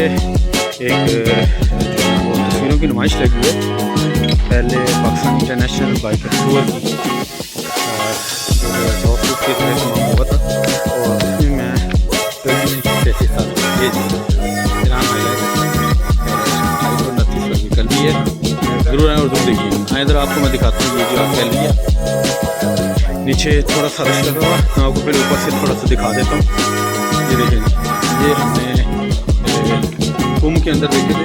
एक जो है वो तस्वीरों की नुमाइश लगी है पहले पाकिस्तान इंटरनेशनल बाइकर टूर की के तमाम हुआ था और उसमें मैं ये ईरान कल भी है ज़रूर आए और ज़रूर देखिए। आए इधर आपको मैं दिखाता हूँ ये जो आप कह लीजिए नीचे थोड़ा सा रश लगा हुआ, मैं आपको फिर ऊपर से थोड़ा सा दिखा देता हूँ। ये देखिए ये हमने कुंभ के अंदर देखे थे।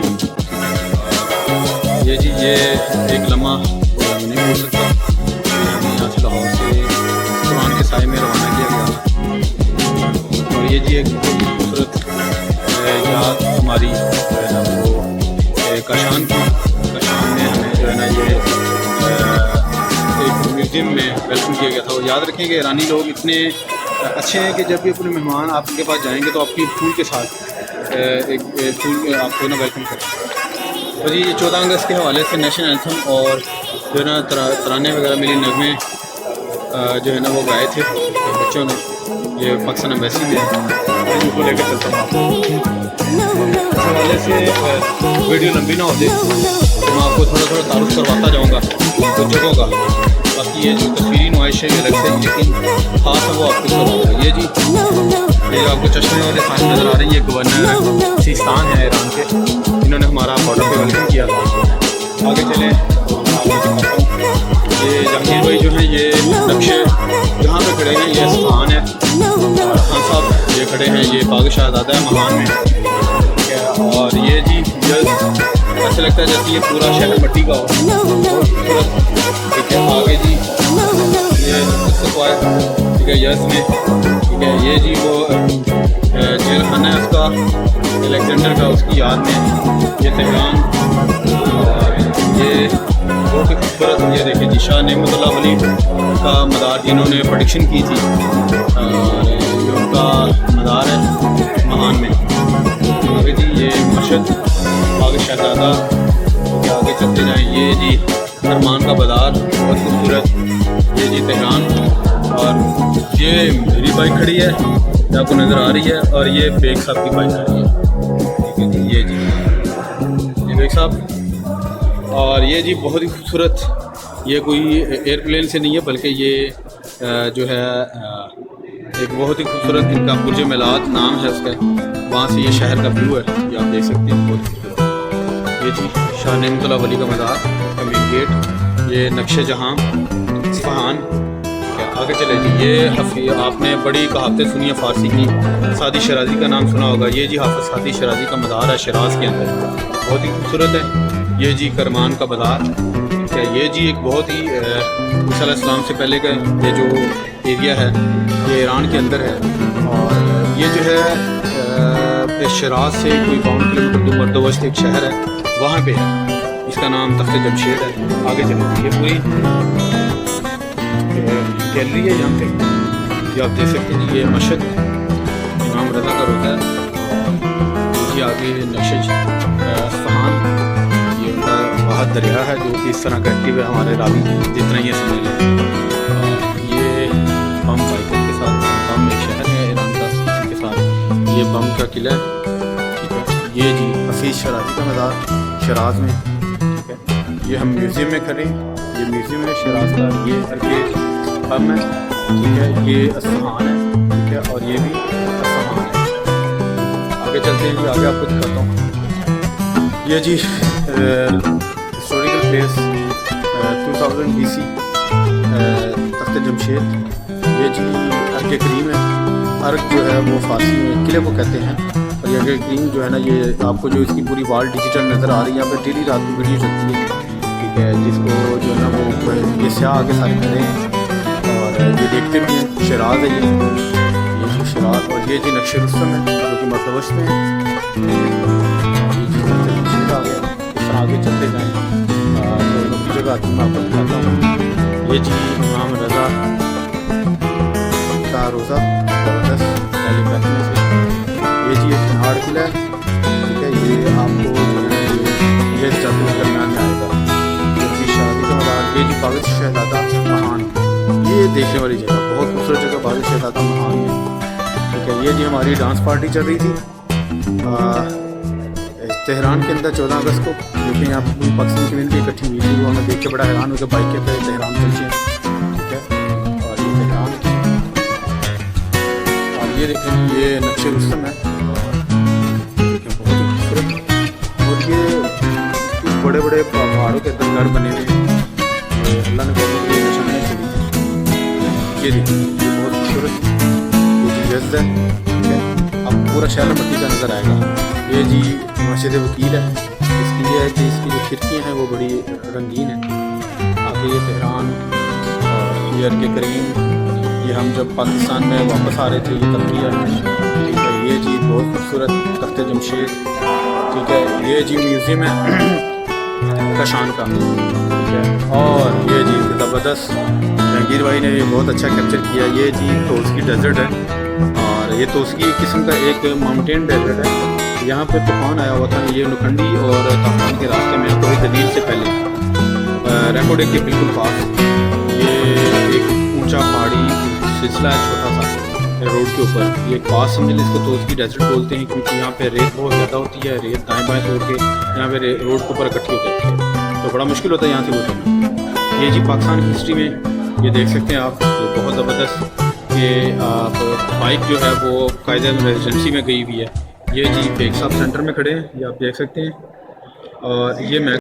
ये जी ये एक लम्हा नहीं बोल सकता, हमें यहाँ से लाहौर से कुरान के साए में रवाना किया गया और ये जी एक खूबसूरत याद हमारी जो है ना वो काशान की काशान में हमें जो है ना ये एक म्यूज़ियम में वेलकम किया गया था। और याद रखें कि ईरानी लोग इतने अच्छे हैं कि जब भी अपने मेहमान आपके पास जाएंगे तो आपकी फूल के साथ एक फूल आपको ना वेलकम करें। और ये 14 अगस्त के हवाले से नेशनल एंथम और जो है ना तराने वगैरह मिली नगमे जो है ना वो गाए थे बच्चों ने। ये पाकिस्तान एम्बेसी में इनको लेकर चलता हूँ। इस हवाले से वीडियो लंबी ना हो जाए तो मैं आपको थोड़ा थोड़ा तारुफ करवाता जाऊँगा कुछ जगहों का। बाकी ये जो तस्वीरी नुमाइश है ये अलग से लेकिन खास है वो आपको करवाऊँगा। ये जी ये आपको चश्मे वाले खान नज़र आ रहे हैं, ये गवर्नर सिस्तान है ईरान के, इन्होंने हमारा बॉर्डर पे वेलकम किया था। आगे चलें ये जहांगीर भाई जो है ये नक्शे जहाँ पे खड़े हैं ये स्थान है और खान साहब ये खड़े हैं ये बाग शहजादा है महान में, ठीक है। और ये जी ऐसा लगता है जैसे ये पूरा शहर मट्टी का हो, ठीक है। आगे जी ये ठीक है यस में, ठीक है। ये जी वो जेल खाना है उसका अलेक्जेंडर का, उसकी याद में ये तेहरान। और ये बहुत ही खूबसूरत ये देखिए जी शाह नेमतुल्लाह वली का मदार जिन्होंने प्रेडिक्शन की थी और ये उनका मदार है महान में। आगे जी ये मशहद आगे शहजादा के आगे चलते जाएँ ये जी अरमान का बाजार बहुत खूबसूरत, ये जी तेहरान। और ये मेरी बाइक खड़ी है ये आपको नज़र आ रही है और ये बेग साहब की बाइक खड़ी है, ठीक है जी। ये बेग साहब और ये जी बहुत ही खूबसूरत, ये कोई एयरप्लेन से नहीं है बल्कि ये जो है एक बहुत ही खूबसूरत इनका बुर्ज मिलाद नाम है उसका, वहाँ से ये शहर का व्यू है ये आप देख सकते हैं बहुत खूबसूरत। ये जी शाह नेमतुल्लाह वली का मज़ार का मेन गेट, ये नक्शे जहाँ इस्फहान। आगे चले जी ये आपने बड़ी कहावतें सुनी है फारसी की, सादी शराजी का नाम सुना होगा। ये जी हाफिज़ सादी शराजी का मज़ार है शिराज़ के अंदर, बहुत ही खूबसूरत है। ये जी करमान का बाजार, ठीक है। ये जी एक बहुत ही मूसा अलैहिस्सलाम से पहले का ये जो एरिया है ये ईरान के अंदर है और ये जो है शिराज से कोई 52 किलोमीटर दूर मर्दवस्त एक शहर है वहाँ पे है, इसका नाम तख्त जमशेद है। आगे चलिए ये पूरी गैलरी है यहाँ पे ये आप देख सकते हैं। ये मशहद इमाम रज़ा का रोज़ा है। ये आगे नक्शज इस्फहान ये उनका वाहद दरिया है जो कि इस तरह करती हुए हमारे रावी जितना ही समझ लें। ये बम बाइकर के साथ बम एक शहर है ईरान का, के साथ ये बम का किला है, ठीक है। ये जी हफीज़ शराजी का मज़ार शिराज में, ठीक है। ये हम म्यूज़ियम में खड़े हैं, ये म्यूज़ियम है शिराज का, ये अर्केड बम है, ठीक है। ये इस्फहान है, ठीक है। और ये भी इस्फहान है। आगे चलते हैं जी आगे आपको दिखाता हूँ। ये जी हिस्टोरिकल प्लेस 2000 BC तख्त जमशेद। ये जी अर्क करीम है, अर्क जो है वो फारसी में किले को कहते हैं और ये अर्क करीम जो है ना ये आपको जो इसकी पूरी वाल डिजिटल नज़र आ रही है। यहाँ पर डेली रात को वीडियो चलती है, ठीक है, जिसको जो है ना वो ये स्याह आगे सारे खड़े हैं और ये देखते भी हैं। शिराज है ये जी शिराज। और ये जी नक्शे रुस्तम है जो कि मर्दवस्त में है। ये जी जमशेद आ गया, इस तरह आगे चलते जाएँ तो की जगह आती मैं आपको दिखाता हूँ। ये जी इमाम रज़ा का रोज़ा ज़बरदस्त पहले बैठने से। ये जी एक पहाड़ किला है, ठीक है। ये आपको जो है ये जाते के दरमियान में आएगा। ये जी शादी का मज़ार, ये जी बाग शहजादा महान, ये देखने वाली जगह बहुत खूबसूरत जगह बाग शहजादा महान में, ठीक है। ये जी हमारी डांस पार्टी चल रही थी तेहरान के अंदर 14 अगस्त को जो कि यहाँ पूरी पाकिस्तान कम्यूनिटी इकट्ठी हुई थी, वो हमें देख के बड़ा हैरान हो गया। बाइक पे तेहरान पहुँचे, ठीक है। और ये तेहरान, और ये देखें ये नक्शे रुस्तम है, बहुत ही खूबसूरत। और ये कुछ बड़े बड़े पहाड़ों के अंदर घर बने हुए हैं, अल्लाह ने बहुत ये निशानें छोड़ी। ये देखिए ये बहुत खूबसूरत ये जज्द है, ठीक है। अब पूरा शहर मट्टी का नज़र आएगा। ये जी मस्जिद वकील है, इसकी ये है कि इसकी जो खिड़कियाँ हैं वो बड़ी रंगीन हैं। आगे ये तेहरान और ये अर्क करीम, ये हम जब पाकिस्तान में वापस आ रहे थे ये तब किया है, ठीक है। ये जी बहुत खूबसूरत तख्त जमशेद, ठीक है। ये जी म्यूज़ियम है कशान का, ठीक है। और ये जी ज़बरदस्त जहांगीर भाई ने ये बहुत अच्छा कैप्चर किया। ये जी तोस्की डेजर्ट है, और ये तोस्की एक किस्म का एक माउंटेन डेजर्ट है। यहाँ पे तूफान आया हुआ था, ये नुखंडी और ताफान के रास्ते में थोड़ी दलील से पहले रेकोडे के बिल्कुल पास ये एक ऊंचा पहाड़ी सिलसिला है, छोटा सा रोड के ऊपर। ये पास समझ लें इसको, तो उसकी डेजर्ट बोलते हैं क्योंकि यहाँ पे रेत बहुत ज़्यादा होती है। रेत दाएँ बाएँ तोड़ के यहाँ पे रोड के ऊपर इकट्ठी हो जाती है, तो बड़ा मुश्किल होता है यहाँ से गुजरना। ये जी पाकिस्तान की हिस्ट्री में ये देख सकते हैं आप, ये बहुत ज़बरदस्त। ये आप बाइक जो है वो कायदे रेजिडेंसी में गई हुई है। ये जी बेग साहब सेंटर में खड़े हैं, ये आप देख सकते हैं। और ये मैं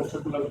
बड़ा